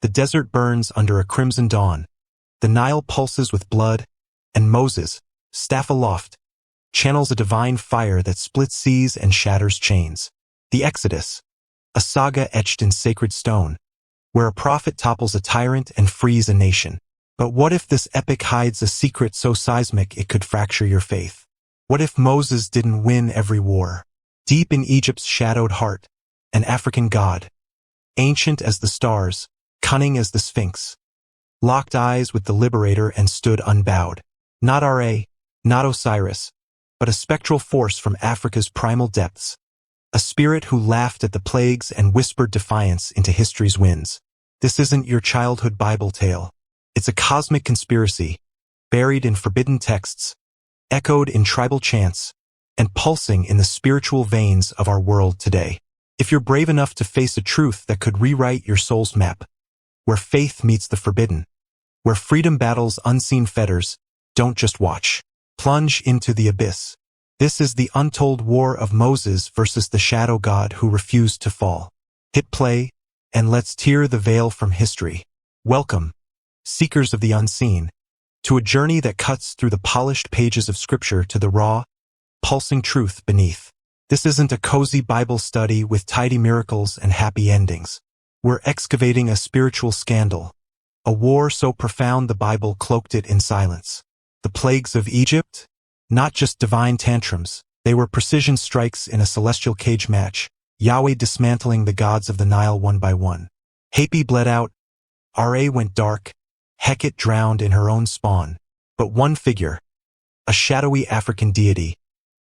The desert burns under a crimson dawn. The Nile pulses with blood, and Moses, staff aloft, channels a divine fire that splits seas and shatters chains. The Exodus, a saga etched in sacred stone, where a prophet topples a tyrant and frees a nation. But what if this epic hides a secret so seismic it could fracture your faith? What if Moses didn't win every war? Deep in Egypt's shadowed heart, an African god, ancient as the stars, cunning as the Sphinx, locked eyes with the liberator and stood unbowed. Not Ra, not Osiris, but a spectral force from Africa's primal depths, a spirit who laughed at the plagues and whispered defiance into history's winds. This isn't your childhood Bible tale. It's a cosmic conspiracy, buried in forbidden texts, echoed in tribal chants, and pulsing in the spiritual veins of our world today. If you're brave enough to face a truth that could rewrite your soul's map, where faith meets the forbidden, where freedom battles unseen fetters, don't just watch. Plunge into the abyss. This is the untold war of Moses versus the shadow god who refused to fall. Hit play, and let's tear the veil from history. Welcome, seekers of the unseen, to a journey that cuts through the polished pages of Scripture to the raw, pulsing truth beneath. This isn't a cozy Bible study with tidy miracles and happy endings. We're excavating a spiritual scandal, a war so profound the Bible cloaked it in silence. The plagues of Egypt? Not just divine tantrums, they were precision strikes in a celestial cage match, Yahweh dismantling the gods of the Nile one by one. Hapi bled out, Ra went dark, Hecate drowned in her own spawn. But one figure, a shadowy African deity,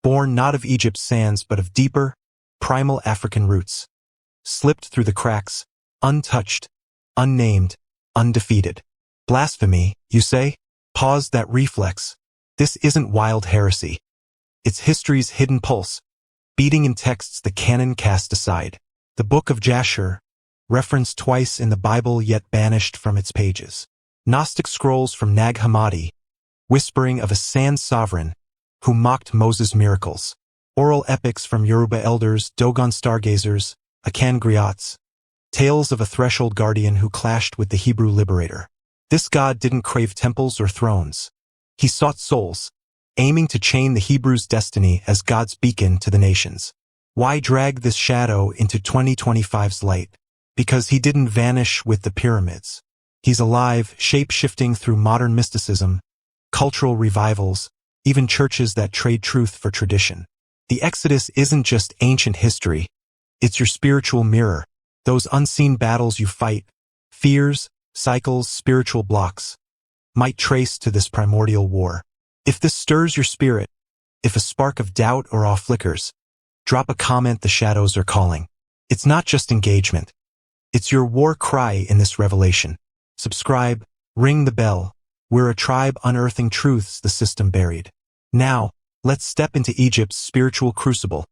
born not of Egypt's sands but of deeper, primal African roots, slipped through the cracks, untouched, unnamed, undefeated. Blasphemy, you say? Pause that reflex. This isn't wild heresy. It's history's hidden pulse, beating in texts the canon cast aside. The Book of Jasher, referenced twice in the Bible yet banished from its pages. Gnostic scrolls from Nag Hammadi, whispering of a sand sovereign who mocked Moses' miracles. Oral epics from Yoruba elders, Dogon stargazers, Akan griots, tales of a threshold guardian who clashed with the Hebrew liberator. This god didn't crave temples or thrones. He sought souls, aiming to chain the Hebrews' destiny as God's beacon to the nations. Why drag this shadow into 2025's light? Because he didn't vanish with the pyramids. He's alive, shape-shifting through modern mysticism, cultural revivals, even churches that trade truth for tradition. The Exodus isn't just ancient history. It's your spiritual mirror. Those unseen battles you fight, fears, cycles, spiritual blocks, might trace to this primordial war. If this stirs your spirit, if a spark of doubt or awe flickers, drop a comment. The shadows are calling. It's not just engagement. It's your war cry in this revelation. Subscribe, ring the bell. We're a tribe unearthing truths the system buried. Now, let's step into Egypt's spiritual crucible,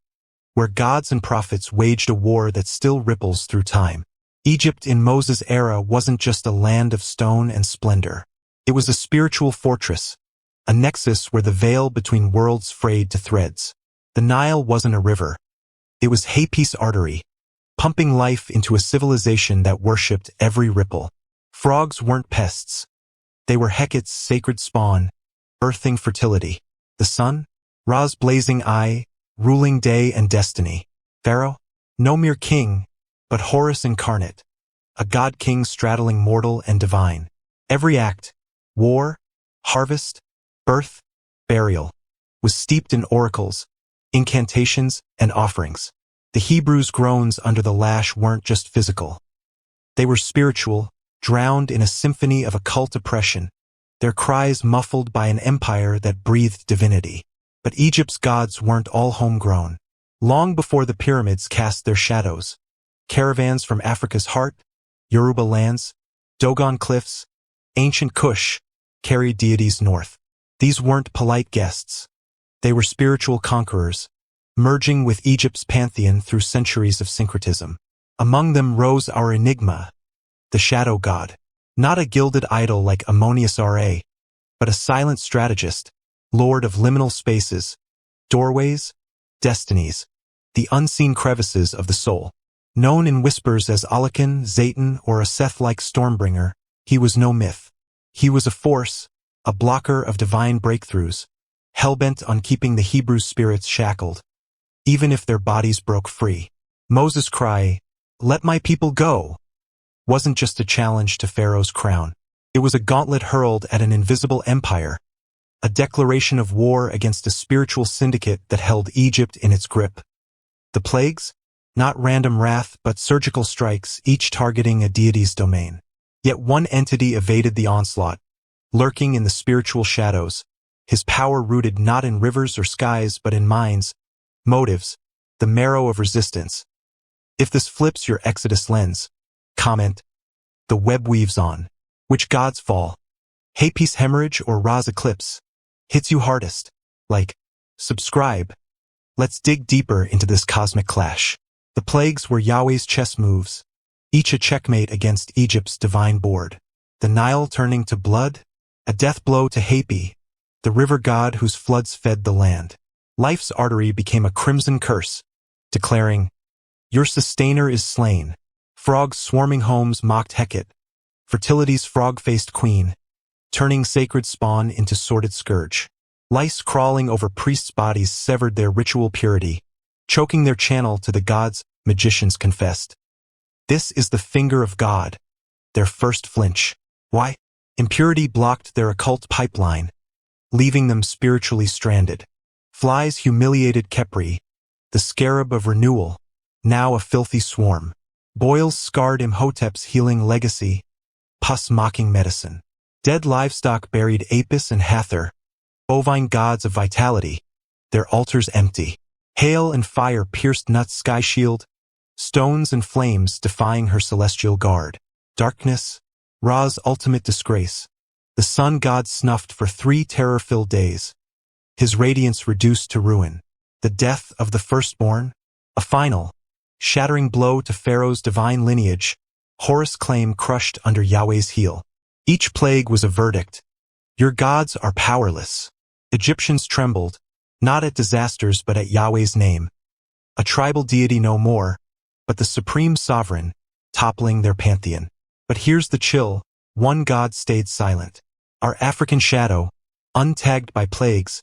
where gods and prophets waged a war that still ripples through time. Egypt in Moses' era wasn't just a land of stone and splendor. It was a spiritual fortress, a nexus where the veil between worlds frayed to threads. The Nile wasn't a river. It was Hapi's artery, pumping life into a civilization that worshipped every ripple. Frogs weren't pests. They were Hecate's sacred spawn, birthing fertility. The sun, Ra's blazing eye, ruling day and destiny. Pharaoh, no mere king, but Horus incarnate, a god-king straddling mortal and divine. Every act, war, harvest, birth, burial, was steeped in oracles, incantations, and offerings. The Hebrews' groans under the lash weren't just physical. They were spiritual, drowned in a symphony of occult oppression, their cries muffled by an empire that breathed divinity. But Egypt's gods weren't all homegrown. Long before the pyramids cast their shadows, caravans from Africa's heart, Yoruba lands, Dogon cliffs, ancient Kush carried deities north. These weren't polite guests. They were spiritual conquerors, merging with Egypt's pantheon through centuries of syncretism. Among them rose our enigma, the shadow god. Not a gilded idol like Amun-Ra, but a silent strategist, lord of liminal spaces, doorways, destinies, the unseen crevices of the soul. Known in whispers as Alakan, Zayton, or a Seth-like Stormbringer, he was no myth. He was a force, a blocker of divine breakthroughs, hell-bent on keeping the Hebrew spirits shackled, even if their bodies broke free. Moses' cry, "Let my people go," wasn't just a challenge to Pharaoh's crown. It was a gauntlet hurled at an invisible empire, a declaration of war against a spiritual syndicate that held Egypt in its grip. The plagues? Not random wrath, but surgical strikes, each targeting a deity's domain. Yet one entity evaded the onslaught, lurking in the spiritual shadows, his power rooted not in rivers or skies, but in minds, motives, the marrow of resistance. If this flips your Exodus lens, comment, the web weaves on. Which gods fall? Hapis hemorrhage or Ra's eclipse? Hits you hardest? Like, subscribe. Let's dig deeper into this cosmic clash. The plagues were Yahweh's chess moves, each a checkmate against Egypt's divine board. The Nile turning to blood, a death blow to Hapi, the river god whose floods fed the land. Life's artery became a crimson curse, declaring, "Your sustainer is slain." Frogs swarming homes mocked Hecate, fertility's frog-faced queen, turning sacred spawn into sordid scourge. Lice crawling over priests' bodies severed their ritual purity, choking their channel to the gods. Magicians confessed, "This is the finger of God," their first flinch. Why? Impurity blocked their occult pipeline, leaving them spiritually stranded. Flies humiliated Khepri, the scarab of renewal, now a filthy swarm. Boils scarred Imhotep's healing legacy, pus mocking medicine. Dead livestock buried Apis and Hathor, bovine gods of vitality, their altars empty. Hail and fire pierced Nut's sky shield, stones and flames defying her celestial guard. Darkness, Ra's ultimate disgrace. The sun god snuffed for 3 terror-filled days, his radiance reduced to ruin. The death of the firstborn, a final, shattering blow to Pharaoh's divine lineage, Horus' claim crushed under Yahweh's heel. Each plague was a verdict. Your gods are powerless. Egyptians trembled, not at disasters but at Yahweh's name. A tribal deity no more, but the supreme sovereign, toppling their pantheon. But here's the chill, one god stayed silent. Our African shadow, untagged by plagues,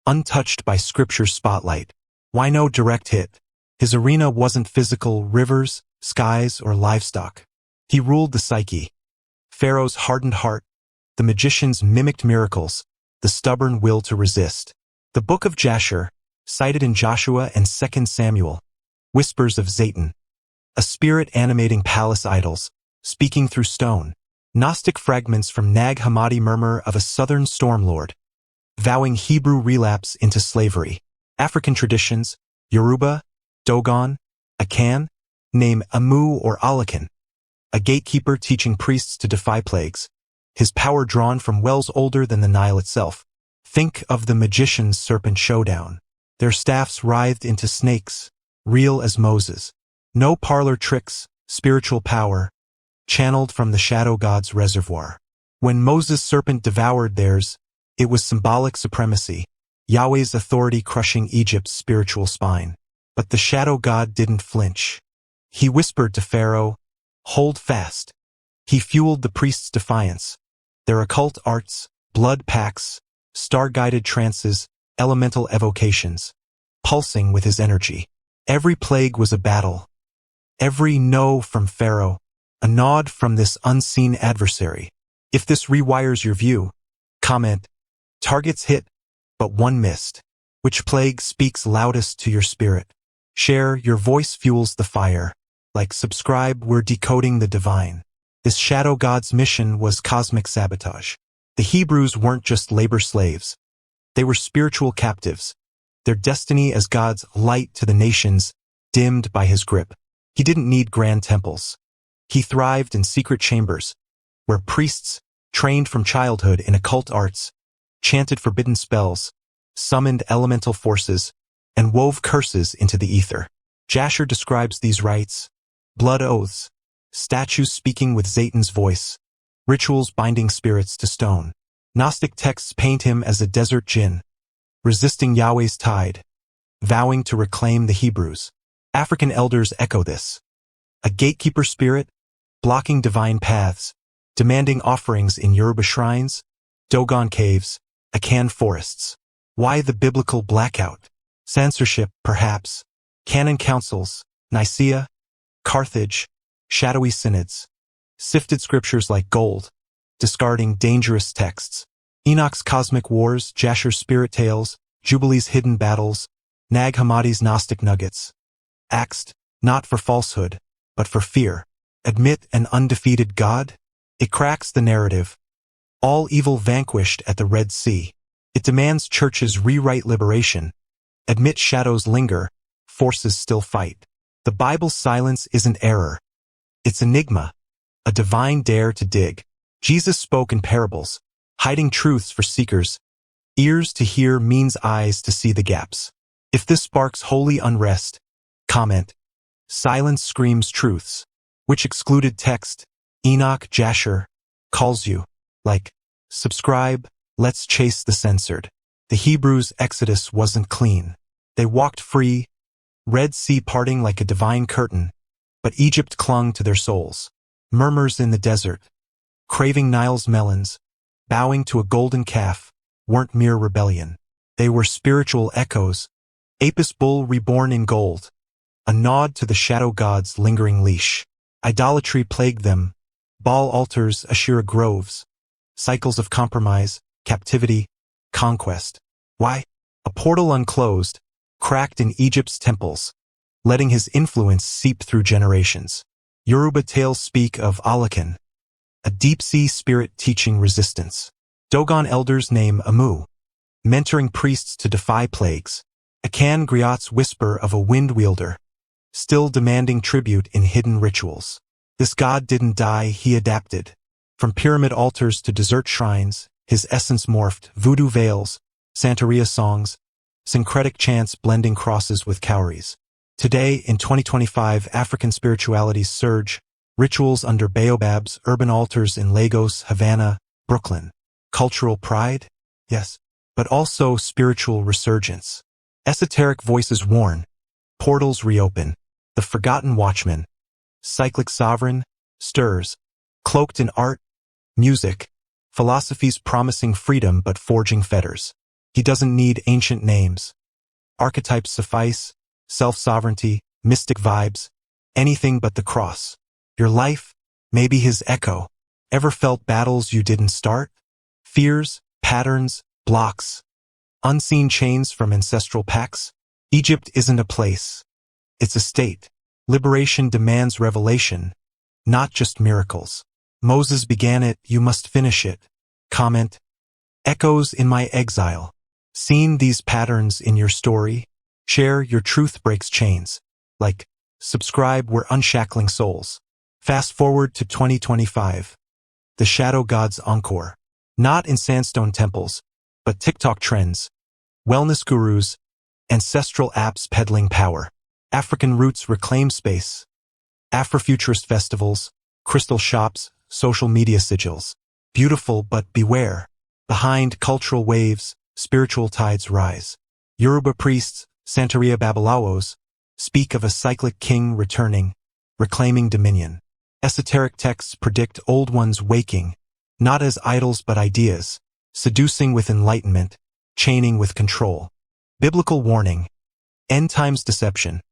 untouched by scripture's spotlight. Why no direct hit? His arena wasn't physical rivers, skies, or livestock. He ruled the psyche. Pharaoh's hardened heart, the magician's mimicked miracles, the stubborn will to resist. The Book of Jasher, cited in Joshua and 2 Samuel, whispers of Zayton, a spirit animating palace idols, speaking through stone. Gnostic fragments from Nag Hammadi murmur of a southern stormlord, vowing Hebrew relapse into slavery. African traditions, Yoruba, Dogon, Akan, name Amu or Alakan, a gatekeeper teaching priests to defy plagues, his power drawn from wells older than the Nile itself. Think of the magician's serpent showdown. Their staffs writhed into snakes, real as Moses. No parlor tricks, spiritual power, channeled from the shadow god's reservoir. When Moses' serpent devoured theirs, it was symbolic supremacy, Yahweh's authority crushing Egypt's spiritual spine. But the shadow god didn't flinch. He whispered to Pharaoh, "Hold fast." He fueled the priests' defiance. Their occult arts, blood pacts, star-guided trances, elemental evocations, pulsing with his energy. Every plague was a battle. Every no from Pharaoh, a nod from this unseen adversary. If this rewires your view, comment, targets hit, but one missed. Which plague speaks loudest to your spirit? Share, your voice fuels the fire. Like, subscribe, we're decoding the divine. This shadow god's mission was cosmic sabotage. The Hebrews weren't just labor slaves. They were spiritual captives. Their destiny as God's light to the nations, dimmed by his grip. He didn't need grand temples. He thrived in secret chambers, where priests, trained from childhood in occult arts, chanted forbidden spells, summoned elemental forces, and wove curses into the ether. Jasher describes these rites, blood oaths, statues speaking with Zayton's voice, rituals binding spirits to stone. Gnostic texts paint him as a desert jinn, resisting Yahweh's tide, vowing to reclaim the Hebrews. African elders echo this. a gatekeeper spirit, blocking divine paths, demanding offerings in Yoruba shrines, Dogon caves, Akan forests. Why the biblical blackout? Censorship, perhaps. Canon councils, Nicaea, Carthage, shadowy synods. Sifted scriptures like gold, discarding dangerous texts. Enoch's cosmic wars, Jasher's spirit tales, Jubilee's hidden battles, Nag Hammadi's Gnostic nuggets. Axed, not for falsehood, but for fear. Admit an undefeated God? It cracks the narrative. All evil vanquished at the Red Sea. It demands churches rewrite liberation. Admit shadows linger, forces still fight. The Bible's silence isn't error. It's enigma, a divine dare to dig. Jesus spoke in parables, hiding truths for seekers. Ears to hear means eyes to see the gaps. If this sparks holy unrest, comment. Silence screams truths. Which excluded text, Enoch, Jasher, calls you. Like, subscribe, let's chase the censored. The Hebrews' exodus wasn't clean. They walked free, Red Sea parting like a divine curtain, but Egypt clung to their souls. Murmurs in the desert, craving Nile's melons, bowing to a golden calf, weren't mere rebellion. They were spiritual echoes. Apis bull reborn in gold, a nod to the shadow god's lingering leash. Idolatry plagued them, Baal altars, Asherah groves, cycles of compromise, captivity, conquest. Why? A portal unclosed, cracked in Egypt's temples, letting his influence seep through generations. Yoruba tales speak of Alakan, a deep-sea spirit teaching resistance. Dogon elders name Amu, mentoring priests to defy plagues. Akan griots whisper of a wind wielder, still demanding tribute in hidden rituals. This god didn't die, he adapted. From pyramid altars to desert shrines, his essence morphed, voodoo veils, Santeria songs, syncretic chants blending crosses with cowries. Today, in 2025, African spiritualities surge, rituals under baobabs, urban altars in Lagos, Havana, Brooklyn. Cultural pride? Yes, but also spiritual resurgence. Esoteric voices warn, portals reopen. The forgotten watchman, cyclic sovereign, stirs, cloaked in art, music, philosophies promising freedom but forging fetters. He doesn't need ancient names. Archetypes suffice, self-sovereignty, mystic vibes, anything but the cross. Your life, maybe his echo. Ever felt battles you didn't start? Fears, patterns, blocks, unseen chains from ancestral pacts? Egypt isn't a place. It's a state. Liberation demands revelation, not just miracles. Moses began it, you must finish it. Comment. Echoes in my exile. Seen these patterns in your story? Share, your truth breaks chains. Like, subscribe, we're unshackling souls. Fast forward to 2025. The shadow god's encore. Not in sandstone temples, but TikTok trends, wellness gurus, ancestral apps peddling power. African roots reclaim space. Afrofuturist festivals, crystal shops, social media sigils. Beautiful, but beware. Behind cultural waves, spiritual tides rise. Yoruba priests, Santeria Babalawos, speak of a cyclic king returning, reclaiming dominion. Esoteric texts predict old ones waking, not as idols but ideas, seducing with enlightenment, chaining with control. Biblical warning. End times deception.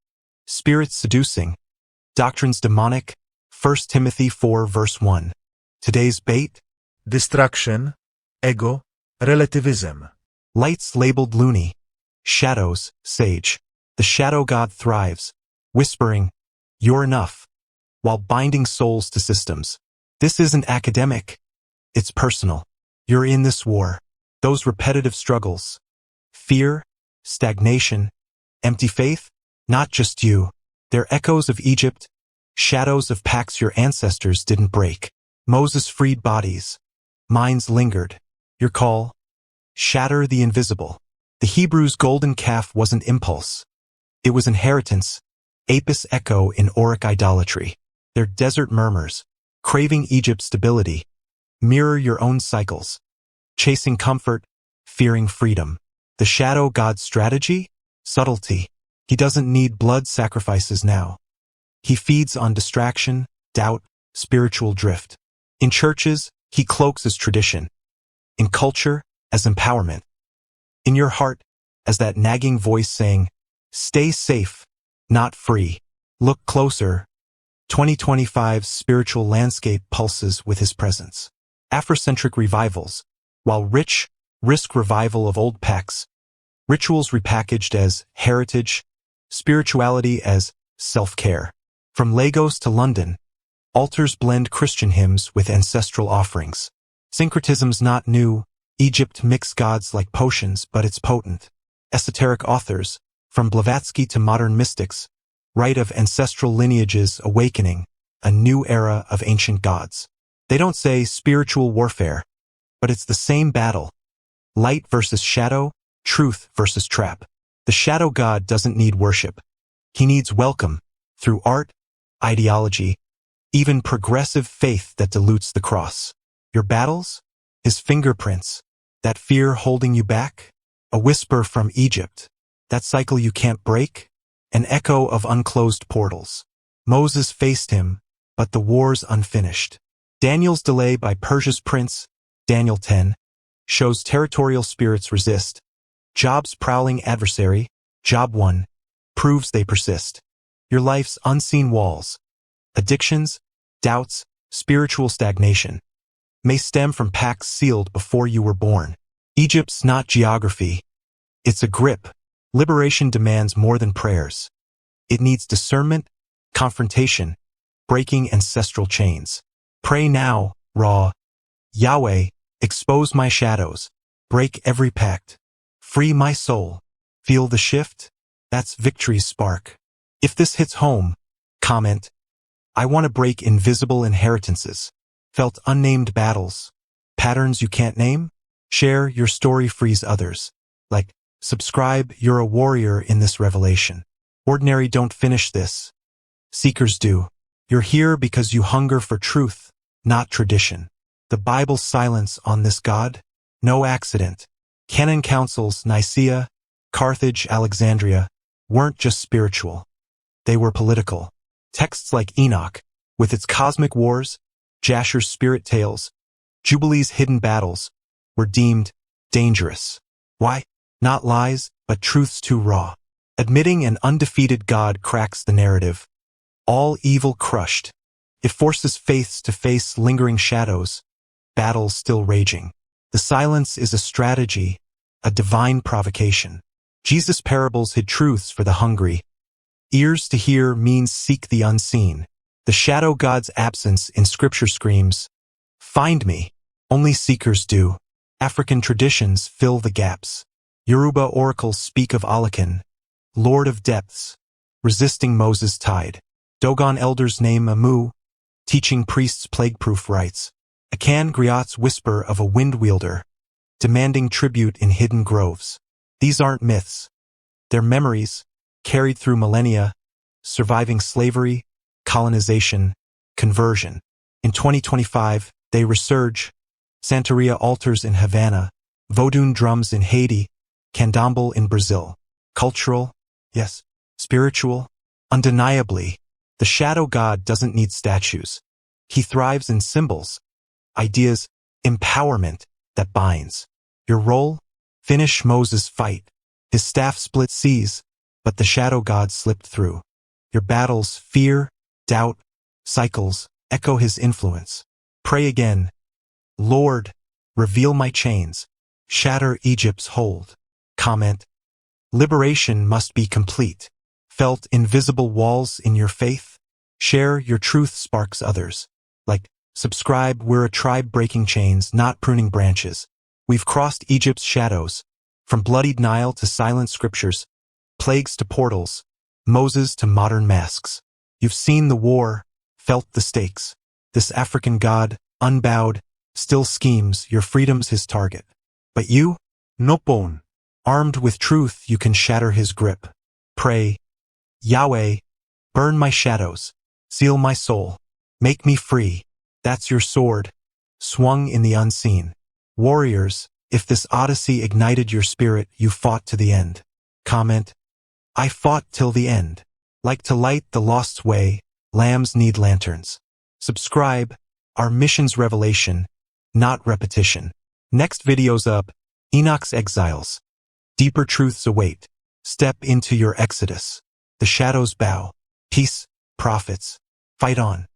Spirits seducing. Doctrines demonic. 1 Timothy 4 verse 1. Today's bait? Distraction, ego, relativism. Lights labeled loony. Shadows, sage. The shadow god thrives, whispering, "You're enough," while binding souls to systems. This isn't academic. It's personal. You're in this war. Those repetitive struggles. Fear, stagnation, empty faith? Not just you. They're echoes of Egypt, shadows of pacts your ancestors didn't break. Moses freed bodies. Minds lingered. Your call? Shatter the invisible. The Hebrews' golden calf wasn't impulse. It was inheritance. Apis echo in auric idolatry. Their desert murmurs, craving Egypt's stability. Mirror your own cycles. Chasing comfort, fearing freedom. The shadow god's strategy? Subtlety. He doesn't need blood sacrifices now. He feeds on distraction, doubt, spiritual drift. In churches, he cloaks as tradition. In culture, as empowerment. In your heart, as that nagging voice saying, "Stay safe, not free." Look closer. 2025's spiritual landscape pulses with his presence. Afrocentric revivals, while rich, risk revival of old pacts, rituals repackaged as heritage, spirituality as self-care. From Lagos to London, altars blend Christian hymns with ancestral offerings. Syncretism's not new. Egypt mix gods like potions, but it's potent. Esoteric authors, from Blavatsky to modern mystics, write of ancestral lineages awakening, a new era of ancient gods. They don't say spiritual warfare, but it's the same battle. Light versus shadow, truth versus trap. The shadow god doesn't need worship. He needs welcome, through art, ideology, even progressive faith that dilutes the cross. Your battles? His fingerprints. That fear holding you back? A whisper from Egypt. That cycle you can't break? An echo of unclosed portals. Moses faced him, but the war's unfinished. Daniel's delay by Persia's prince, Daniel 10, shows territorial spirits resist. Job's prowling adversary, Job 1, proves they persist. Your life's unseen walls, addictions, doubts, spiritual stagnation, may stem from pacts sealed before you were born. Egypt's not geography. It's a grip. Liberation demands more than prayers. It needs discernment, confrontation, breaking ancestral chains. Pray now, Ra. Yahweh, expose my shadows. Break every pact. Free my soul. Feel the shift? That's victory's spark. If this hits home, comment, "I want to break invisible inheritances." Felt unnamed battles. Patterns you can't name? Share your story frees others. Like, subscribe, you're a warrior in this revelation. Ordinary don't finish this. Seekers do. You're here because you hunger for truth, not tradition. The Bible's silence on this God? No accident. Canon councils, Nicaea, Carthage, Alexandria, weren't just spiritual. They were political. Texts like Enoch, with its cosmic wars, Jasher's spirit tales, Jubilee's hidden battles, were deemed dangerous. Why? Not lies, but truths too raw. Admitting an undefeated God cracks the narrative. All evil crushed. It forces faiths to face lingering shadows, battles still raging. The silence is a strategy, a divine provocation. Jesus' parables hid truths for the hungry. Ears to hear means seek the unseen. The shadow god's absence in scripture screams, "Find me." Only seekers do. African traditions fill the gaps. Yoruba oracles speak of Olakan, Lord of depths, resisting Moses' tide. Dogon elders name Amu, teaching priests plague-proof rites. Akan griots whisper of a wind wielder, demanding tribute in hidden groves. These aren't myths. They're memories, carried through millennia, surviving slavery, colonization, conversion. In 2025, they resurge. Santeria altars in Havana, Vodun drums in Haiti, Candomblé in Brazil. Cultural? Yes. Spiritual? Undeniably. The shadow god doesn't need statues. He thrives in symbols, ideas, empowerment that binds. Your role? Finish Moses' fight. His staff split seas, but the shadow god slipped through. Your battles, fear, doubt, cycles, echo his influence. Pray again. Lord, reveal my chains. Shatter Egypt's hold. Comment. Liberation must be complete. Felt invisible walls in your faith? Share your truth sparks others. Like, subscribe, we're a tribe breaking chains, not pruning branches. We've crossed Egypt's shadows, from bloodied Nile to silent scriptures, plagues to portals, Moses to modern masks. You've seen the war, felt the stakes. This African god, unbowed, still schemes, your freedom's his target. But you? No bone. Armed with truth, you can shatter his grip. Pray, Yahweh, burn my shadows, seal my soul, make me free. That's your sword, swung in the unseen. Warriors, if this odyssey ignited your spirit, you fought to the end. Comment, I fought till the end. Like to light the lost's way, Lambs need lanterns. Subscribe. Our mission's revelation, not repetition. Next video's up. Enoch's exiles. Deeper truths await. Step into your exodus. The shadows bow. Peace, prophets. Fight on.